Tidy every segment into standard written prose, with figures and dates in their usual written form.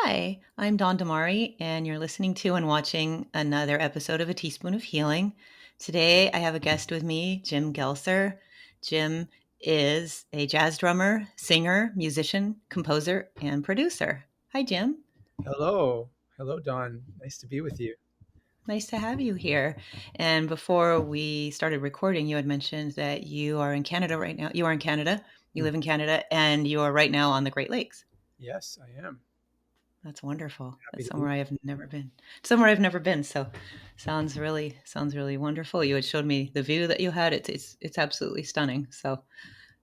Hi, I'm Dawn Damari, and you're listening to and watching another episode of A Teaspoon of Healing. Today, I have a guest with me, Jim Gelcer. Jim is a jazz drummer, singer, musician, composer, and producer. Hi, Jim. Hello. Hello, Don. Nice to be with you. Nice to have you here. And before we started recording, you had mentioned that you are in Canada right now. You are in Canada, you Mm. live in Canada, and you are right now on the Great Lakes. Yes, I am. That's wonderful. Happy That's to be. somewhere I have never been. Somewhere I've never been. So sounds really wonderful. You had showed me the view that you had. It's absolutely stunning. So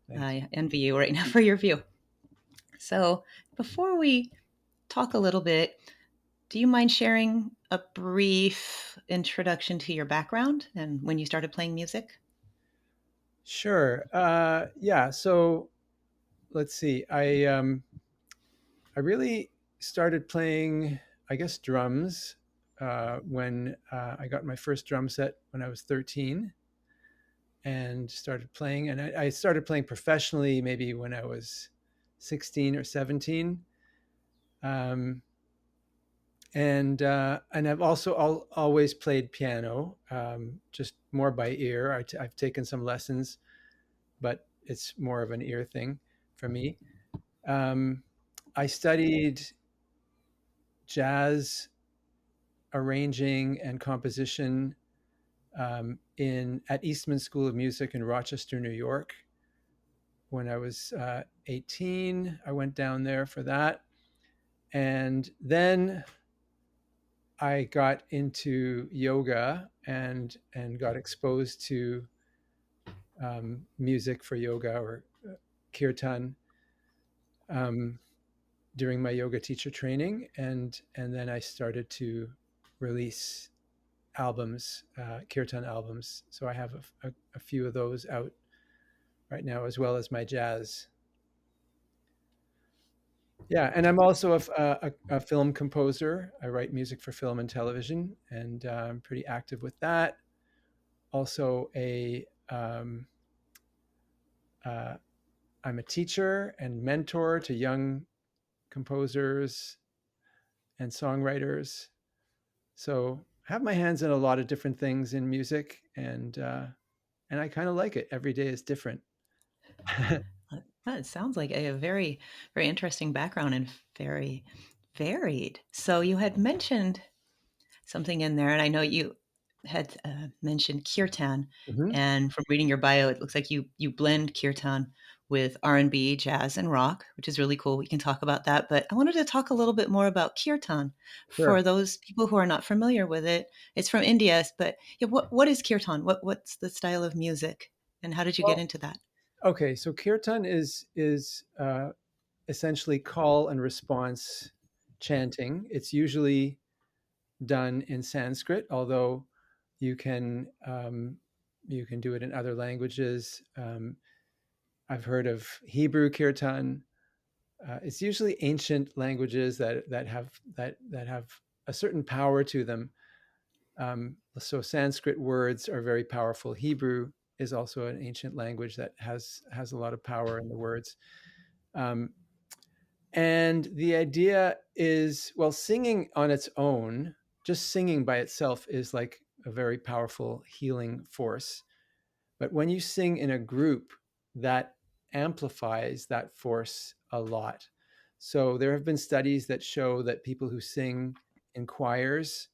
Thank you. I envy you right now for your view. So before we talk a little bit, do you mind sharing a brief introduction to your background and when you started playing music? Sure. Yeah. So let's see. I really started playing, I guess, drums when I got my first drum set when I was 13 and started playing. And I started playing professionally maybe when I was 16 or 17. Um, and I've also always played piano, just more by ear. I've taken some lessons, but it's more of an ear thing for me. Um, I studied jazz arranging and composition in at Eastman School of Music in Rochester, New York. When I was 18, I went down there for that, and then I got into yoga and got exposed to music for yoga or kirtan um, during my yoga teacher training, and then I started to release albums, kirtan albums. So I have a few of those out right now, as well as my jazz. Yeah, and I'm also a film composer. I write music for film and television, and I'm pretty active with that. Also, uh, I'm a teacher and mentor to young composers and songwriters. So I have my hands in a lot of different things in music, and I kind of like it. Every day is different. It sounds like a very, very interesting background and very varied. So you had mentioned something in there, and I know you had mentioned kirtan. Mhm. And from reading your bio, it looks like you blend kirtan with R&B, jazz, and rock, which is really cool. We can talk about that. But I wanted to talk a little bit more about kirtan Sure. for those people who are not familiar with it. It's from India, but yeah, what is kirtan? What's the style of music, and how did you get Well, into that? okay. So kirtan is essentially call and response chanting. It's usually done in Sanskrit, although you can um, you can do it in other languages. I've heard of Hebrew kirtan. It's usually ancient languages that have a certain power to them. So Sanskrit words are very powerful. Hebrew is also an ancient language that has a lot of power in the words. Um, and the idea is, well, singing on its own, just singing by itself is like a very powerful healing force. But when you sing in a group, that amplifies that force a lot. So there have been studies that show that people who sing in choirs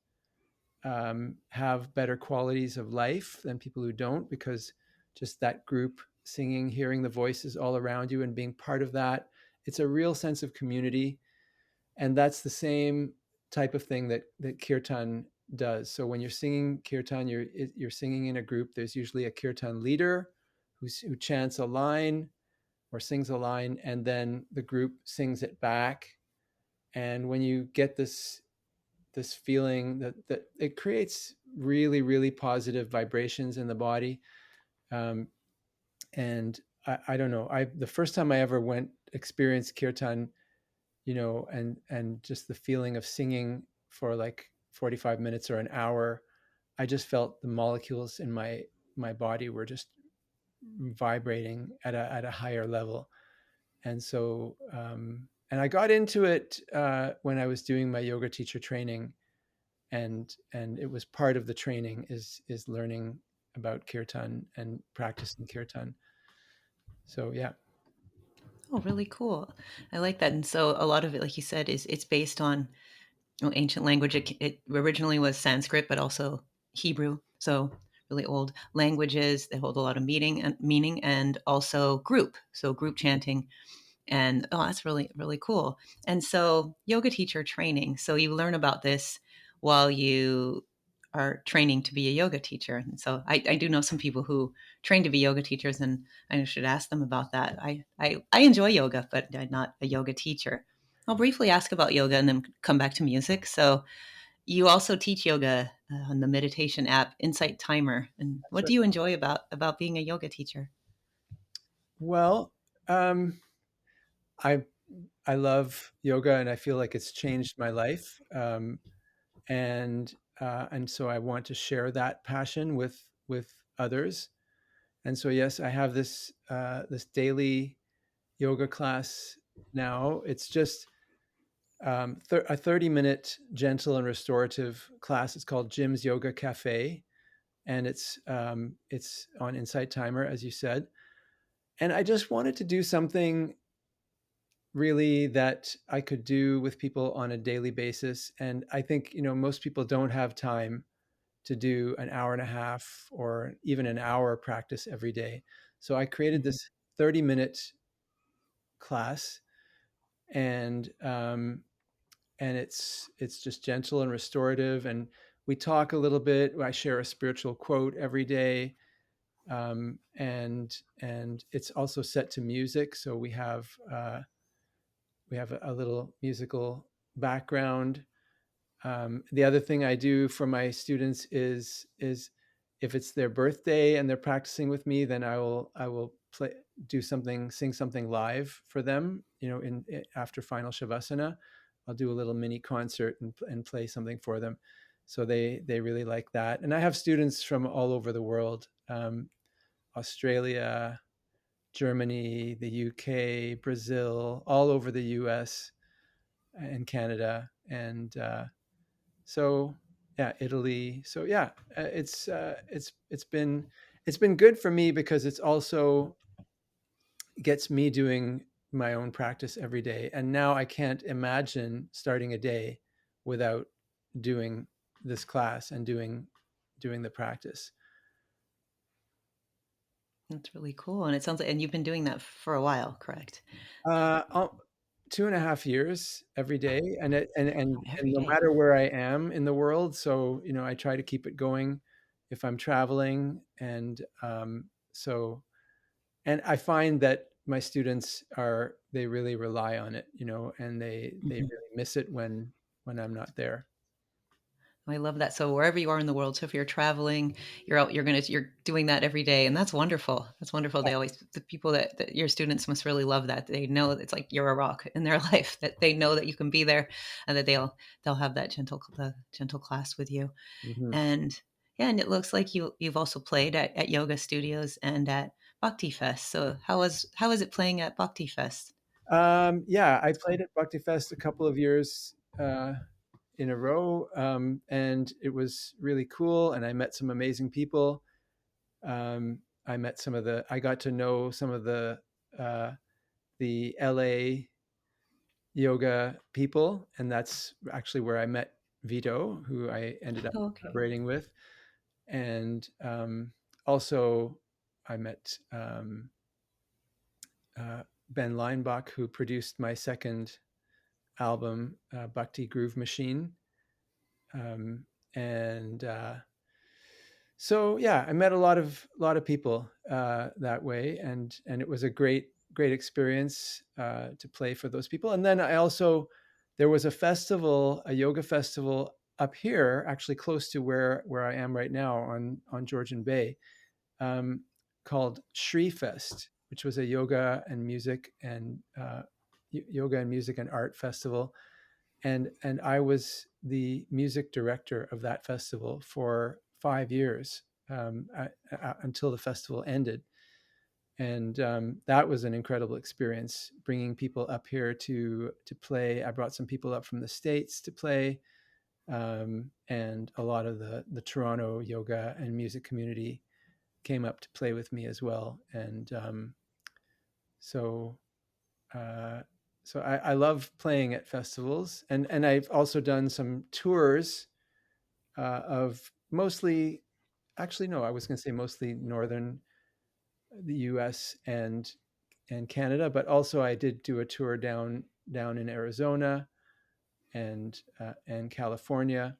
have better qualities of life than people who don't, because just that group singing, hearing the voices all around you and being part of that, it's a real sense of community. And that's the same type of thing that kirtan does. So when you're singing kirtan, you're singing in a group. There's usually a kirtan leader who chants a line or sings a line, and then the group sings it back. And when you get this feeling that it creates really really positive vibrations in the body, um, and I don't know, I the first time I ever went experienced kirtan, and just the feeling of singing for like 45 minutes or an hour, I just felt the molecules in my body were just vibrating at a higher level. And so And I got into it when I was doing my yoga teacher training, and it was part of the training is learning about kirtan and practicing kirtan. So yeah. Oh, really cool. I like that. And so a lot of it, like you said, is it's based on ancient language. It originally was Sanskrit, but also Hebrew. So really old languages that hold a lot of meaning, and also group. So group chanting. And oh, that's really, really cool. And so, yoga teacher training. So, you learn about this while you are training to be a yoga teacher. And so, I do know some people who train to be yoga teachers, and I should ask them about that. I enjoy yoga, but I'm not a yoga teacher. I'll briefly ask about yoga and then come back to music. So, you also teach yoga on the meditation app Insight Timer. And That's what right. do you enjoy about being a yoga teacher? Well, I I love yoga, and I feel like it's changed my life. And so I want to share that passion with others. And so yes, I have this daily yoga class now. It's just a 30-minute gentle and restorative class. It's called Jim's Yoga Cafe, and it's on Insight Timer, as you said. And I just wanted to do something really that I could do with people on a daily basis. And I think, most people don't have time to do an hour and a half or even an hour practice every day. So I created Mhm. this 30-minute class, and it's just gentle and restorative. And we talk a little bit. I share a spiritual quote every day, and it's also set to music. So we have a little musical background. The other thing I do for my students is if it's their birthday and they're practicing with me, then I will sing something live for them. After final shavasana, I'll do a little mini concert and play something for them. So they really like that. And I have students from all over the world, Australia, Germany, the UK, Brazil, all over the US and Canada, and so yeah, Italy. So yeah, it's been good for me because it's also gets me doing my own practice every day. And now I can't imagine starting a day without doing this class and doing the practice. That's really cool. And it sounds like, and you've been doing that for a while, correct? Uh, oh, 2.5 years every day, and Every no day. matter where I am in the world. So I try to keep it going if I'm traveling, and I find that my students they really rely on it, and they Mhm. really miss it when I'm not there. I love that. So wherever you are in the world, so if you're traveling, you're out, you're doing that every day, and that's wonderful. That's wonderful. Yeah. The people that your students must really love that. They know it's like you're a rock in their life. That they know that you can be there, and that they'll have that gentle class with you. Mhm. And yeah, and it looks like you've also played at yoga studios and at Bhakti Fest. So how was it playing at Bhakti Fest? Yeah, I played at Bhakti Fest a couple of years in a row, and it was really cool. And I met some amazing people. I got to know some of uh, the LA yoga people, and that's actually where I met Vito, who I ended up Oh, okay. collaborating with. And also, I met Ben Leinbach, who produced my second album, Bhakti Groove Machine. And So yeah, I met a lot of people that way, and it was a great experience to play for those people. And then there was a festival, a yoga festival up here, actually close to where I am right now on Georgian Bay, um, called Shri Fest, which was a yoga and music and art festival. And I was the music director of that festival for 5 years, until the festival ended. and that was an incredible experience, bringing people up here to play. I brought some people up from the States to play, and a lot of the Toronto yoga and music community came up to play with me as well. And so uh, so I love playing at festivals, and I've also done some tours of mostly, actually no, I was going to say mostly northern the U.S. and Canada, but also I did do a tour down in Arizona and California,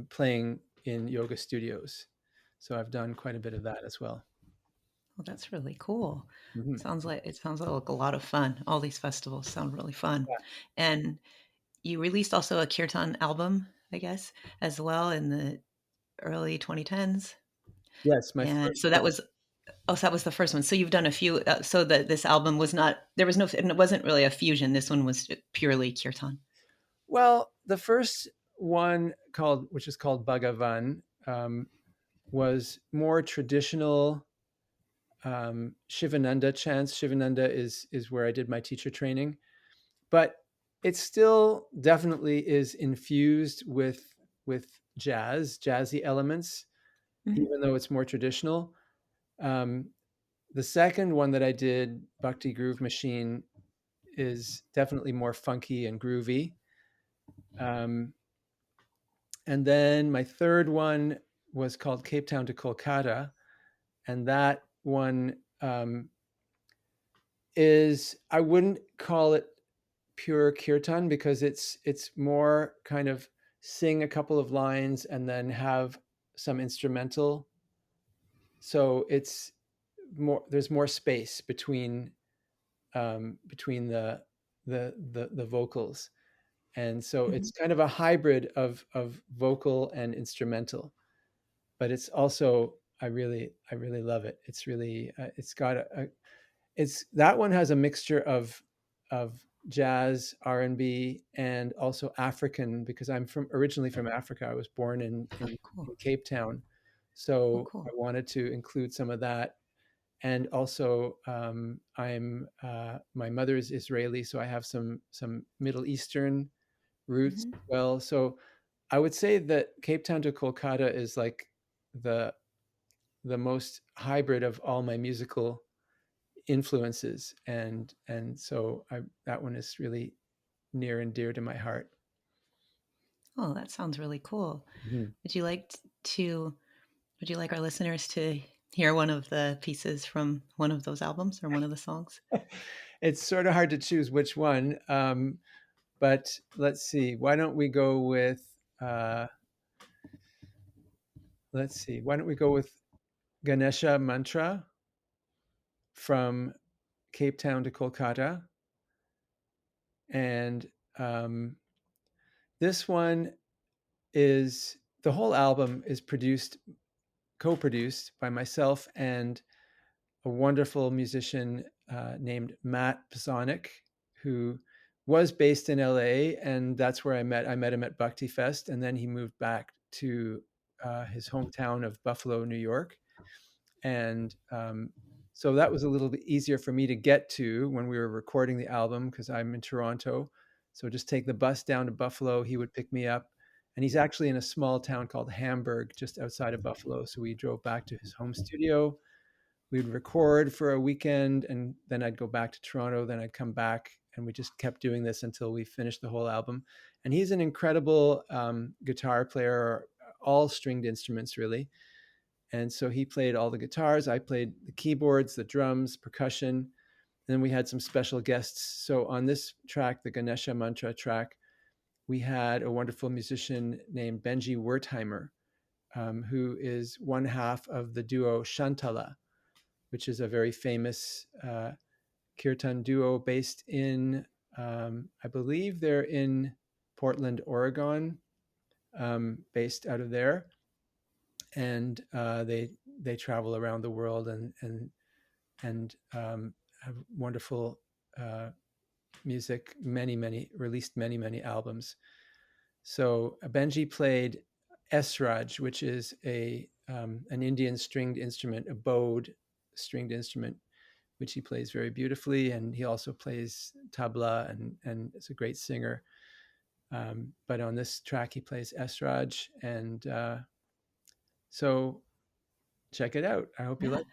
playing in yoga studios. So I've done quite a bit of that as well. Well, that's really cool. Hmm. Sounds like a lot of fun. All these festivals sound really fun. Yeah. And you released also a kirtan album, I guess, as well in the early 2010s. Yes, my And first so that one. was oh, so that was the first one. So you've done a few. So that this album was not there was no and it wasn't really a fusion. This one was purely kirtan. Well, the first one called, which is called Bhagavan, was more traditional Shivananda chants. Shivananda is where I did my teacher training, but it still definitely is infused with jazzy elements, Mhm. even though it's more traditional. Um, the second one that I did, Bhakti Groove Machine, is definitely more funky and groovy. Um, and then my third one was called Cape Town to Kolkata, and that one is, I wouldn't call it pure kirtan because it's more kind of sing a couple of lines and then have some instrumental. So it's more, there's more space between the vocals, and so it's Mhm. kind of a hybrid of vocal and instrumental. But it's also, I really love it. It's really it's got it's, that one has a mixture of jazz, R&B, and also African, because I'm from, originally from Africa. I was born Cool. in Cape Town, Oh, so I cool. wanted to include some of that. And also, I'm my mother is Israeli, so I have some Middle Eastern roots Mhm. as well. So I would say that Cape Town to Kolkata is like the the most hybrid of all my musical influences, and so that one is really near and dear to my heart. Oh, that sounds really cool. Mhm. Would you like to would you like our listeners to hear one of the pieces from one of those albums or one of the songs? It's sort of hard to choose which one, but let's see. Why don't we go with let's see. Why don't we go with Ganesha Mantra from Cape Town to Kolkata? And um, this one is, the whole album is co-produced by myself and a wonderful musician named Matt Pisonic, who was based in LA, and that's where I met him at Bhakti Fest, and then he moved back to his hometown of Buffalo, New York, and so that was a little bit easier for me to get to when we were recording the album because I'm in Toronto. So just take the bus down to Buffalo. He would pick me up, and he's actually in a small town called Hamburg, just outside of Buffalo. So we drove back to his home studio. We'd record for a weekend, and then I'd go back to Toronto. Then I'd come back, and we just kept doing this until we finished the whole album. And he's an incredible guitar player, all stringed instruments, really. And so he played all the guitars. I played the keyboards, the drums, percussion. And then we had some special guests. So on this track, the Ganesha Mantra track, we had a wonderful musician named Benji Wertheimer, who is one half of the duo Shantala, which is a very famous kirtan duo based in, I believe they're in Portland, Oregon, based out of there. And they travel around the world and have wonderful uh, music. Many released many albums. So Benji played Esraj, which is a an Indian stringed instrument, a bowed stringed instrument, which he plays very beautifully, and he also plays tabla and is a great singer. But on this track, he plays esraj, and so check it out. I hope you Yeah. like it.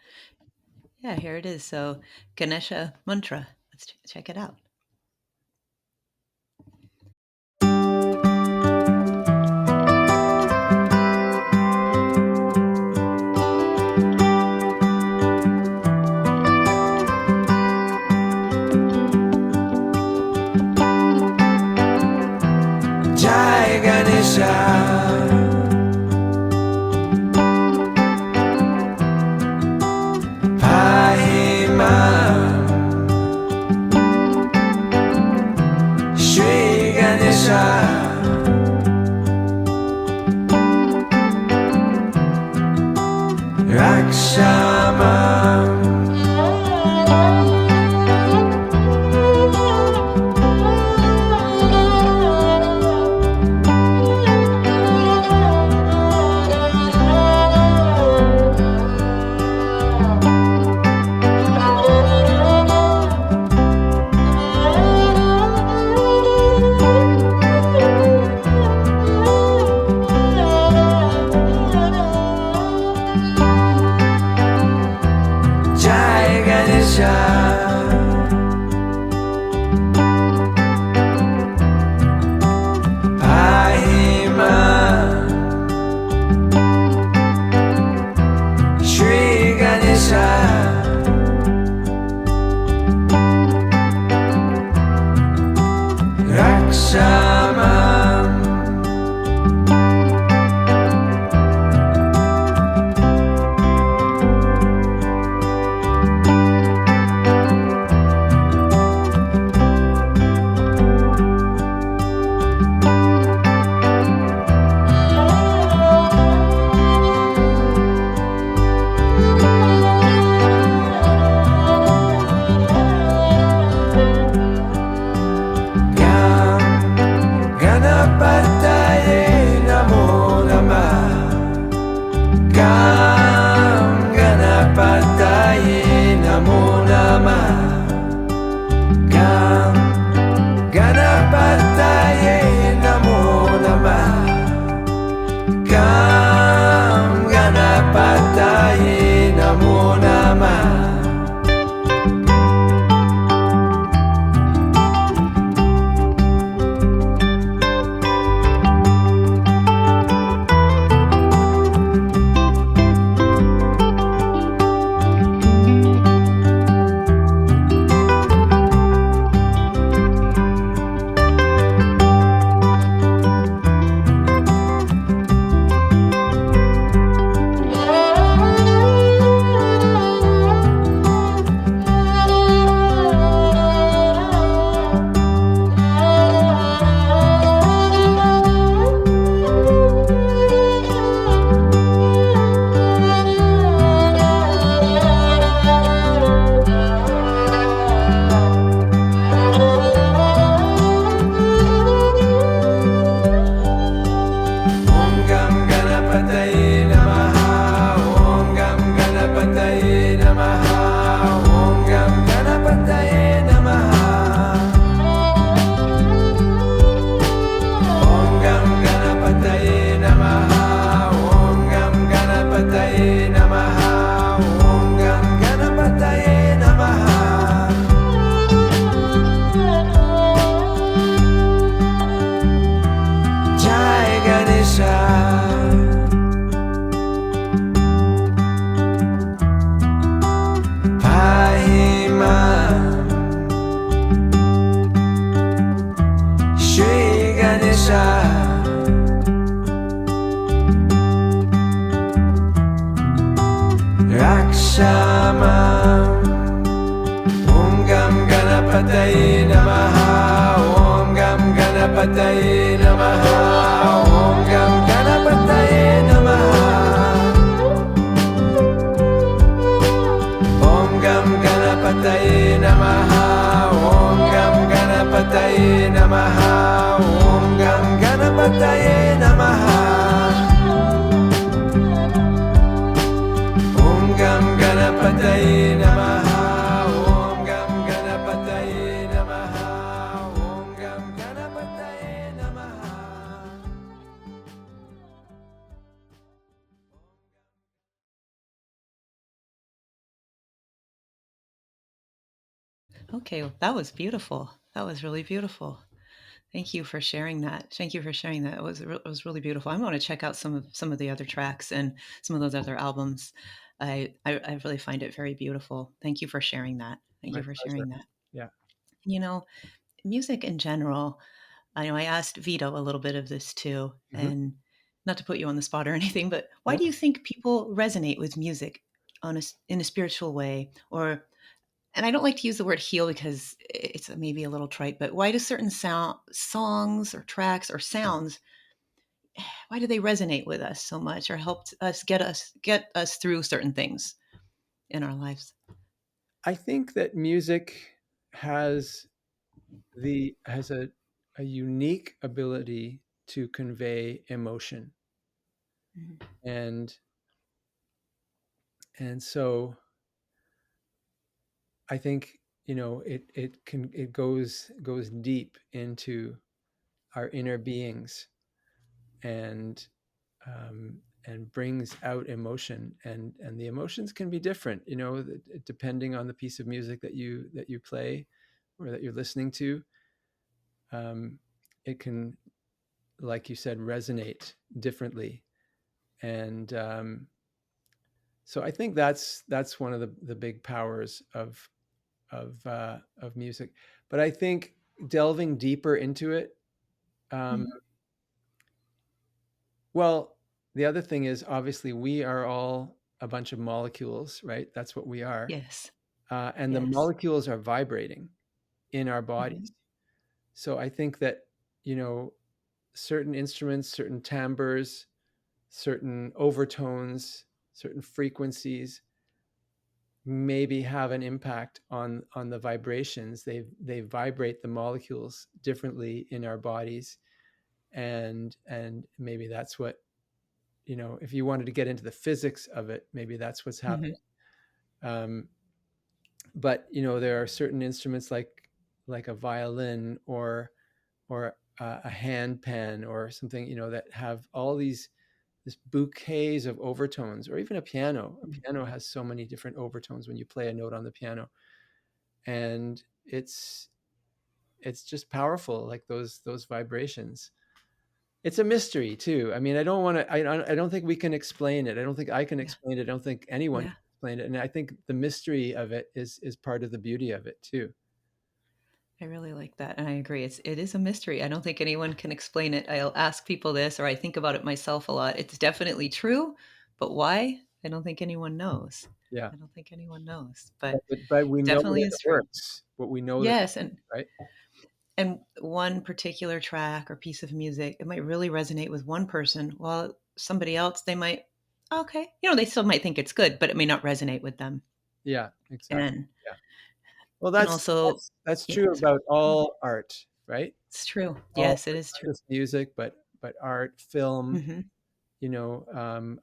Yeah, here it is. So Ganesha Mantra. Let's check it out. Jai Ganesha, Shri Ganesha, Rakshamam. Jai Ganesha, Pahima, Shri Ganesha, Rakshamam. Ganapataye namo namah. Gam Ganapataye namo namah. Gam Ganapataye namo namah. Gam Ganapataye namo namah. Rakshamam. Om Gam Ganapataye Namaha. Om Gam Ganapataye Namaha. Om Gam Ganapataye Namaha. Om Gam Ganapataye Namaha. Om Gam Ganapataye Namaha. Om Gam Ganapataye Namaha. Om Gam Ganapataye Okay, well, that was beautiful. That was really beautiful. Thank you for sharing that. Thank you for sharing that. It was really beautiful. I'm going to check out some of the other tracks and some of those other albums. I really find it very beautiful. Thank you for sharing that. Thank My you for pleasure. sharing that. Yeah. You know, music in general. I know I asked Vito a little bit of this too, Hmm. and not to put you on the spot or anything, but why No, do you think people resonate with music in a spiritual way, or and I don't like to use the word heal because it's maybe a little trite, but why do certain songs or tracks or sounds, why do they resonate with us so much or help get us through certain things in our lives? I think that music has a unique ability to convey emotion, Mhm. and so I think, it goes deep into our inner beings, and brings out emotion, and the emotions can be different, depending on the piece of music that you play or that you're listening to. um, it can, like you said, resonate differently. And so I think that's one of the big powers of music. But I think delving deeper into it, um, Mhm. well, the other thing is, obviously we are all a bunch of molecules, right? That's what we are. Yes. And the Yes. molecules are vibrating in our Hmm. bodies. So I think that, you know, certain instruments, certain timbres, certain overtones, certain frequencies maybe have an impact on the vibrations. They vibrate the molecules differently in our bodies, and maybe that's what, if you wanted to get into the physics of it, maybe that's what's Hmm. happening. Um, but there are certain instruments like a violin, or a handpan or something, that have all these this bouquets of overtones. Or even a piano. A piano has so many different overtones when you play a note on the piano, and it's just powerful, like those vibrations. It's a mystery too. I mean, I don't want to. I don't think we can explain it. I don't think I can Yeah. explain it. I don't think anyone Yeah. can explain it. And I think the mystery of it is part of the beauty of it too. I really like that, and I agree. It is a mystery. I don't think anyone can explain it. I'll ask people this, or I think about it myself a lot. It's definitely true, but why? I don't think anyone knows. Yeah, I don't think anyone knows, but, but but we know definitely that is it true. works. But we know that, Yes, right? and one particular track or piece of music, it might really resonate with one person, while somebody else, they might, okay, they still might think it's good, but it may not resonate with them. Yeah, exactly. And Yeah. Well, and that's also, that's yeah, true sorry. about all art, right? It's true. All Yes, it art, is not true. just music, but art, film. Hmm.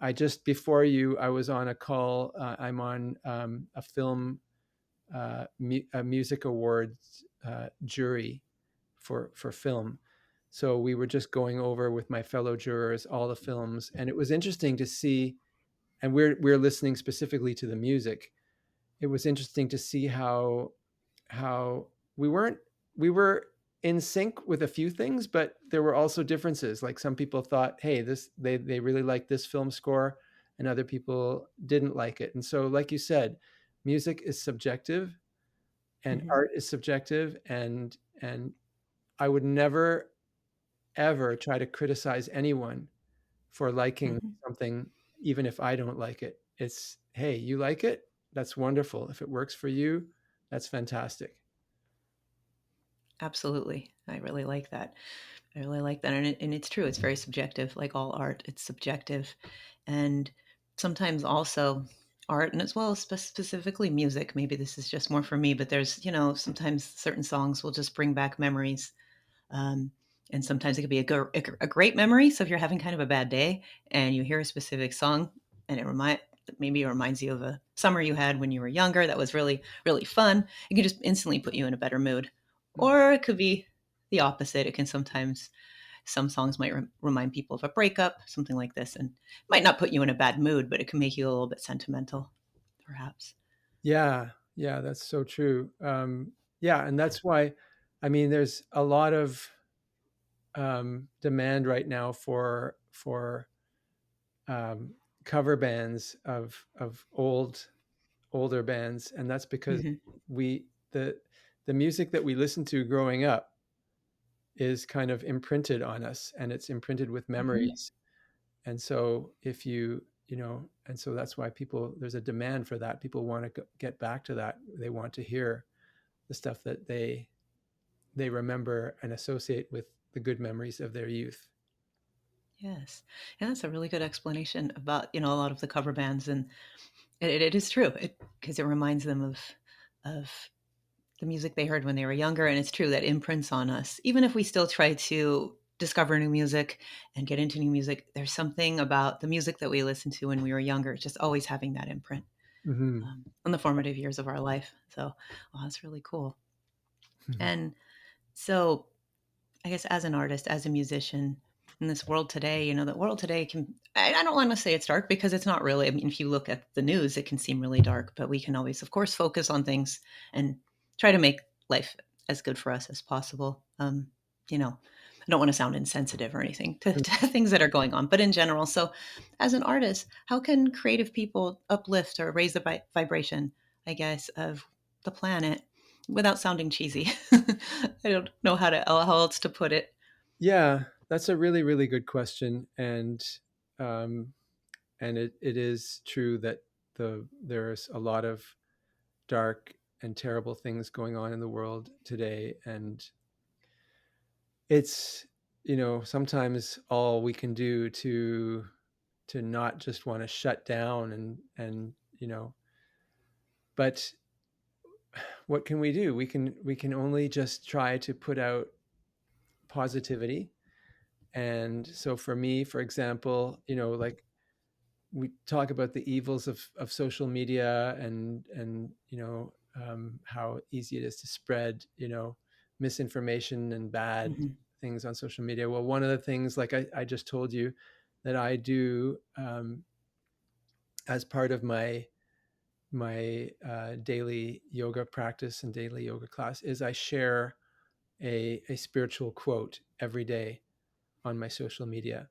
I just before you, I was on a call. I'm on a film, a music awards jury for film. So we were just going over with my fellow jurors all the films, and it was interesting to see. And we're listening specifically to the music. It was interesting to see how we were in sync with a few things, but there were also differences. Like, some people thought, hey, they really like this film score, and other people didn't like it. And so, like you said, music is subjective, and Hmm. art is subjective, and I would never ever try to criticize anyone for liking Hmm. something, even if I don't like it. It's, hey, you like it? That's wonderful. If it works for you, that's fantastic. Absolutely. I really like that. I really like that. And it's true. It's very subjective, like all art, it's subjective. And sometimes also art, and as well as specifically music, maybe this is just more for me, but there's, sometimes certain songs will just bring back memories. Um, and sometimes it could be a great memory. So if you're having kind of a bad day and you hear a specific song and maybe it reminds you of a summer you had when you were younger that was really, really fun, it can just instantly put you in a better mood. Or it could be the opposite. It can sometimes, some songs might remind people of a breakup, something like this, and it might not put you in a bad mood, but it can make you a little bit sentimental, perhaps. Yeah, yeah, that's so true. Yeah, and that's why, I mean, there's a lot of demand right now for um, cover bands of older bands, and that's because Hmm. we the music that we listened to growing up is kind of imprinted on us, and it's imprinted with Hmm. memories. And so if you know, and so that's why people, there's a demand for that. People want to get back to that. They want to hear the stuff that they remember and associate with the good memories of their youth. Yes. And that's a really good explanation about, a lot of the cover bands. And it is true because it reminds them of the music they heard when they were younger. And it's true that imprints on us. Even if we still try to discover new music and get into new music, there's something about the music that we listened to when we were younger, just always having that imprint Hmm. in the formative years of our life. So, well, that's really cool. And so, I guess as an artist, as a musician, in this world today, the world today I don't want to say it's dark because it's not really. I mean, if you look at the news, it can seem really dark, but we can always, of course, focus on things and try to make life as good for us as possible. I don't want to sound insensitive or anything to things that are going on, but in general. So, as an artist, how can creative people uplift or raise the vibration, I guess, of the planet without sounding cheesy? I don't know how else to put it. Yeah, that's a really, really good question. Um, and it is true that there's a lot of dark and terrible things going on in the world today. And it's, sometimes all we can do to not just want to shut down and, but what can we do? We can only just try to put out positivity. And so for me, for example, like we talk about the evils of social media and how easy it is to spread misinformation and bad Mhm. things on social media. Well, one of the things, like I just told you, that I do as part of my daily yoga practice and daily yoga class is I share a spiritual quote every day on my social media.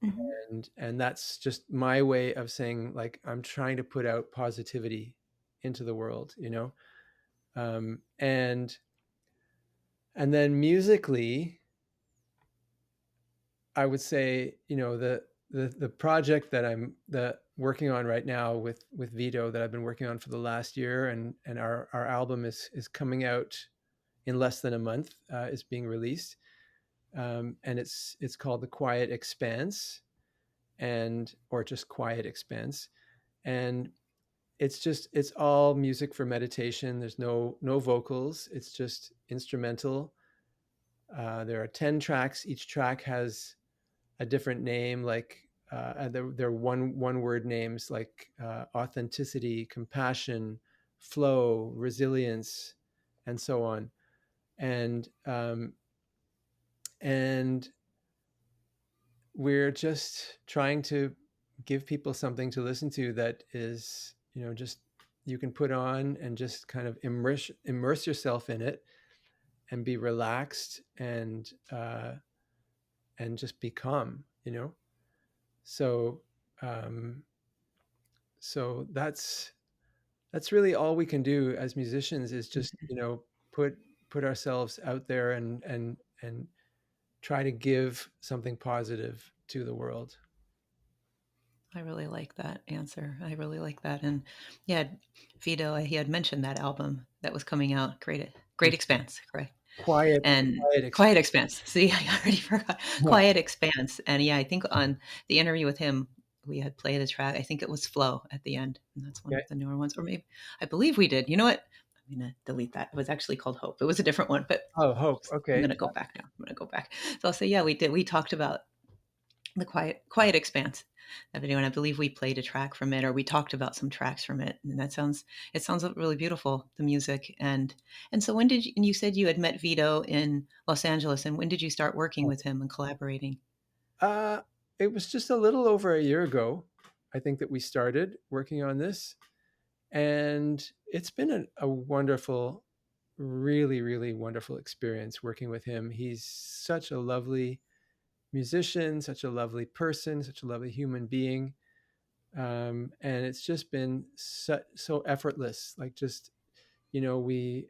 Mhm. And that's just my way of saying, like, I'm trying to put out positivity into the world, and then musically, I would say, the project that I'm the working on right now with Vito, that I've been working on for the last year, and our album is coming out in less than a month, is being released, and it's called The Quiet Expanse, and or just Quiet Expanse. And it's all music for meditation. There's no vocals. It's just instrumental. There are 10 tracks. Each track has a different name, like they're one word names, like authenticity, compassion, flow, resilience, and so on. And we're just trying to give people something to listen to that is, just you can put on and just kind of immerse yourself in it and be relaxed and just become, so um, so that's really all we can do as musicians, is just, put ourselves out there and try to give something positive to the world. I really like that answer. I really like that. And yeah, Vito, he had mentioned that album that was coming out, Great Expanse, correct? Quiet, And quiet Quiet experience. Expanse. See, I already forgot. Quiet Expanse. And yeah, I think on the interview with him, we had played a track. I think it was Flow at the end. And that's one Okay. of the newer ones. Or maybe I believe we did. You know what? I'm gonna delete that. It was actually called Hope. It was a different one, but Oh, Hope. I'm Okay. gonna go back now. I'm gonna go back. So I'll say, yeah, we did. We talked about the Quiet Expanse, that video, and I believe we played a track from it, or we talked about some tracks from it, and it sounds really beautiful, the music. And so when did you, and you said you had met Vito in Los Angeles, and when did you start working with him and collaborating? Uh, it was just a little over a year ago, I think, that we started working on this, and it's been a wonderful. really, really wonderful experience working with him. He's such a lovely musician, such a lovely person, such a lovely human being. And it's just been so effortless. Like just, we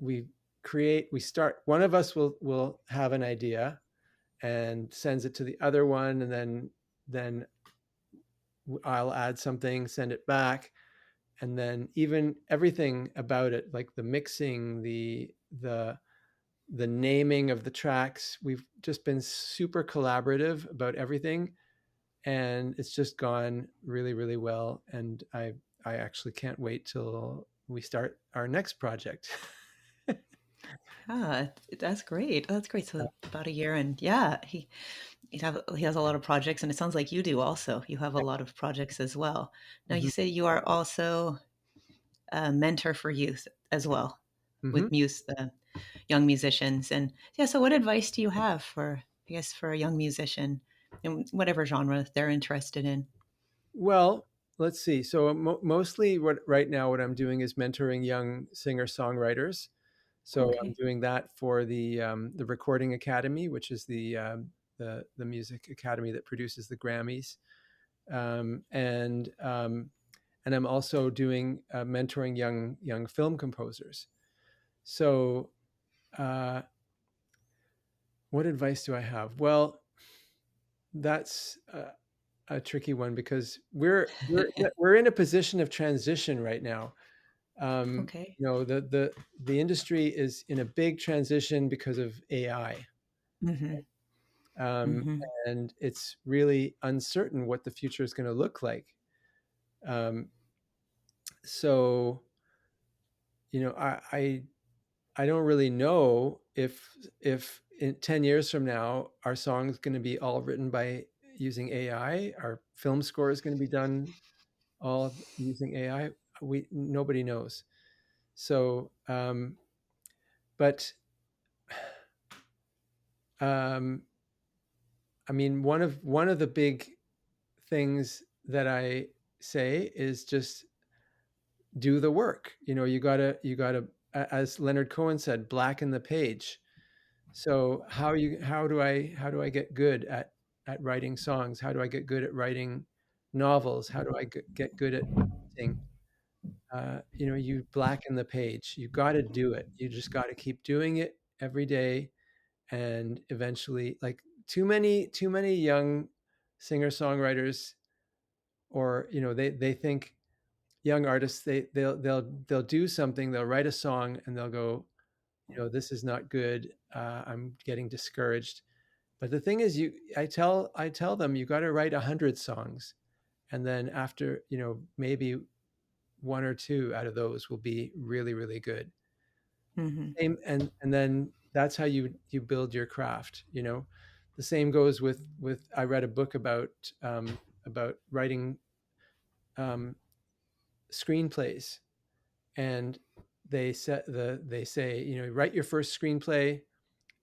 we start, one of us will have an idea and sends it to the other one, and then I'll add something, send it back, and then even everything about it, like the mixing, the naming of the tracks, we've just been super collaborative about everything, and it's just gone really, really well. And I actually can't wait till we start our next project. Yeah, that's great. That's great. So about a year, and yeah, he has a lot of projects, and it sounds like you do also. You have a lot of projects as well. Now, you Hmm. say you are also a mentor for youth as well Hmm. with young musicians. And yeah, so what advice do you have for, I guess, for a young musician in whatever genre they're interested in? Well, let's see. So mostly what right now what I'm doing is mentoring young singer songwriters. So I'm Okay. doing that for the Recording Academy, which is the music academy that produces the Grammys, um, and um, and I'm also doing mentoring young film composers. So, uh, what advice do I have? Well, that's a tricky one because we're in a position of transition right now. Okay. The industry is in a big transition because of AI, Hmm. um, Hmm. and it's really uncertain what the future is going to look like. Um, so, I don't really know if in 10 years from now our song's going to be all written by using AI, our film score is going to be done all using AI. We Nobody knows. So, but um, I mean, one of the big things that I say is just do the work. You gotta, as Leonard Cohen said, blacken the page. So how do I get good at writing songs? How do I get good at writing novels? How do I get good at painting? You blacken the page. You got to do it. You just got to keep doing it every day, and eventually, like too many young singer songwriters, or they think young artists, they'll do something, they'll write a song, and they'll go, this is not good. I'm getting discouraged. But the thing is, I tell them you got to write 100 songs, and then after maybe one or two out of those will be really, really good. Hmm. And then that's how you build your craft. The same goes with I read a book about writing um, screenplays, and they say, write your first screenplay,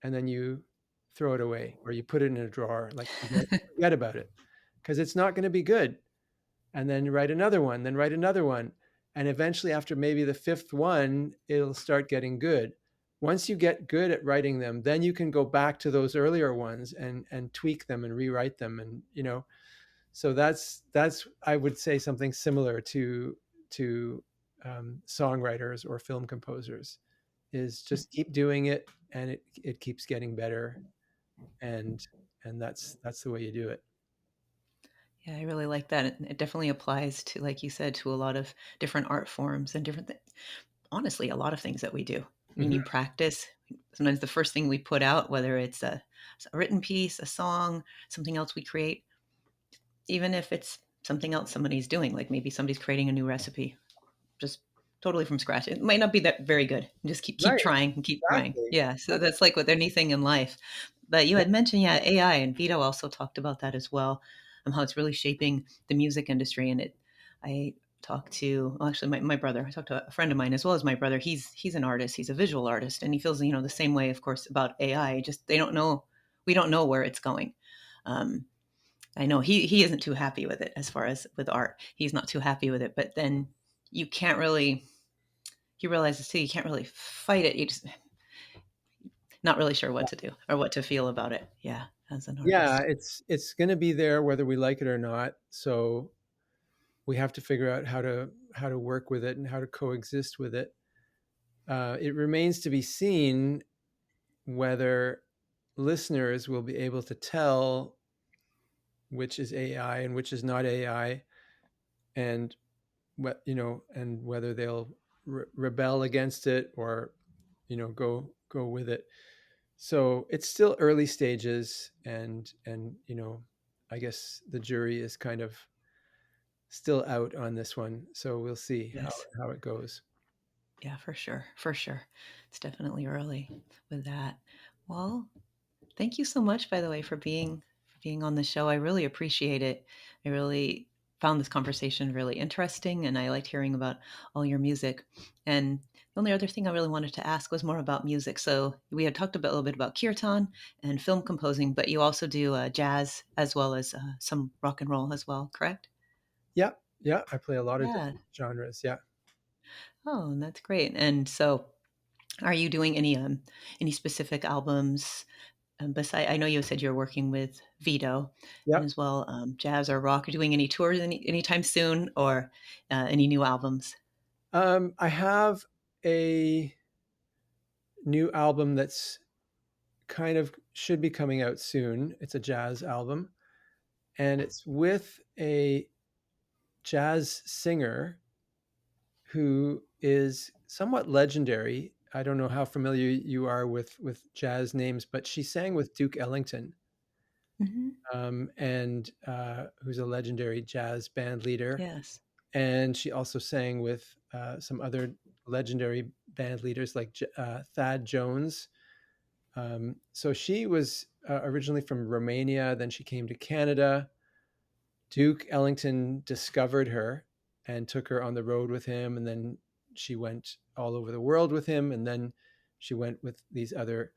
and then you throw it away, or you put it in a drawer, like forget about it, because it's not going to be good. And then write another one, then write another one, and eventually, after maybe the fifth one, it'll start getting good. Once you get good at writing them, then you can go back to those earlier ones and tweak them and rewrite them, and so that's I would say something similar to songwriters or film composers, is just keep doing it, and it keeps getting better, and that's the way you do it. Yeah, I really like that. It definitely applies to, like you said, to a lot of different art forms and honestly, a lot of things that we do. We Hmm. need practice. Sometimes the first thing we put out, whether it's a written piece, a song, something else we create, even if it's something else somebody's doing, like maybe somebody's creating a new recipe, just totally from scratch. It might not be that very good. Just keep Right, trying and keep trying. exactly. Yeah. So that's like with anything in life. But you Yeah. had mentioned, yeah, AI, and Vito also talked about that as well, how it's really shaping the music industry. And I talked to, well, actually my brother, I talked to a friend of mine as well as my brother. He's an artist, he's a visual artist, and he feels, the same way, of course, about AI. Just they don't know, we don't know where it's going. Um, I know he isn't too happy with it as far as with art. He's not too happy with it, but then you can't really he realizes too you can't really fight it. You just not really sure what to do or what to feel about it. Yeah, as an Yeah, artist. it's going to be there whether we like it or not. So we have to figure out how to work with it and how to coexist with it. It remains to be seen whether listeners will be able to tell which is AI and which is not AI, and what and whether they'll rebel against it or go with it. So it's still early stages, and I guess the jury is kind of still out on this one. So we'll see Yes. how it goes. Yeah, for sure. For sure. It's definitely early with that. Well, thank you so much, by the way, for being on the show. I really appreciate it. I really found this conversation really interesting, and I liked hearing about all your music. And the only other thing I really wanted to ask was more about music. So we had talked about, a little bit about kirtan and film composing, but you also do jazz as well as some rock and roll as well, correct? Yeah, yeah. I play a lot of Yeah. different genres. Yeah. Oh, and that's great. And so, are you doing any specific albums? Beside, I know you said you're working with Vito, and Yeah. as well, jazz or rock. Are you doing any tours anytime soon, or any new albums? I have a new album that's kind of should be coming out soon. It's a jazz album, and it's with a jazz singer who is somewhat legendary. I don't know how familiar you are with jazz names, but she sang with Duke Ellington, Hmm. and who's a legendary jazz band leader. Yes. And she also sang with some other legendary band leaders like Thad Jones. So she was originally from Romania, then she came to Canada. Duke Ellington discovered her and took her on the road with him, and then she went all over the world with him, and then she went with these other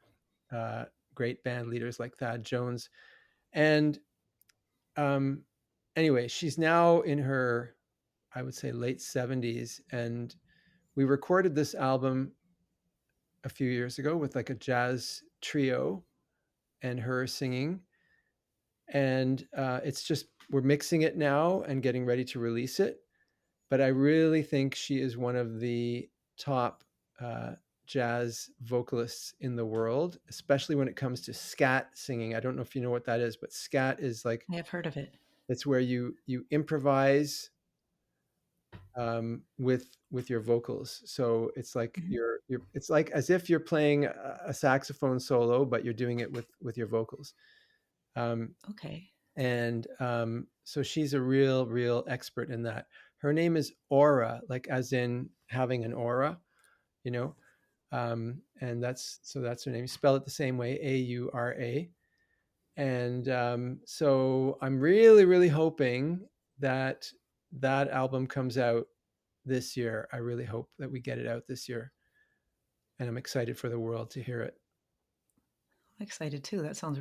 uh, great band leaders like Thad Jones. And um, anyway, she's now in her, I would say, late 70s, and we recorded this album a few years ago with like a jazz trio and her singing. And it's just, we're mixing it now and getting ready to release it. But I really think she is one of the top uh, jazz vocalists in the world, especially when it comes to scat singing. I don't know if you know what that is, but scat is like, I have heard of it. it's where you improvise with your vocals. So it's like Hmm. you're it's like as if you're playing a saxophone solo, but you're doing it with your vocals. Um, Okay. and so she's a real expert in that. Her name is Aura, like as in having an aura, you know. And that's her name. You spell it the same way, Aura. And so I'm really hoping that that album comes out this year. I really hope that we get it out this year, and I'm excited for the world to hear it. I'm excited too. That sounds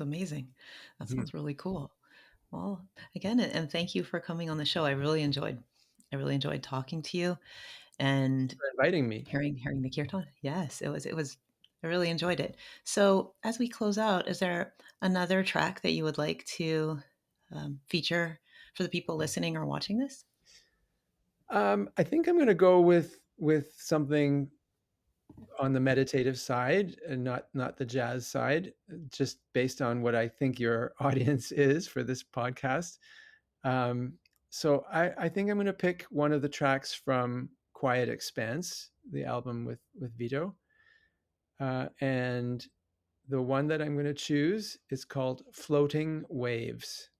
amazing. That Mhm. sounds really cool. Well, again, and thank you for coming on the show. I really enjoyed talking to you and For inviting me. hearing the kirtan. Yes, it was I really enjoyed it. So, as we close out, is there another track that you would like to feature for the people listening or watching this? I think I'm going to go with something on the meditative side and not the jazz side, just based on what I think your audience is for this podcast. Um, so I think I'm going to pick one of the tracks from Quiet Expanse, the album with Vito, and the one that I'm going to choose is called Floating Waves.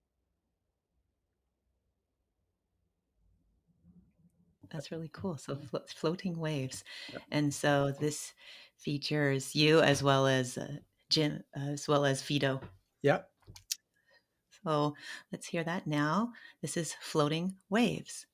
That's really cool. So, floating waves, and so this features you as well as Jim, as well as Vito. Yeah. So, let's hear that now. This is floating waves.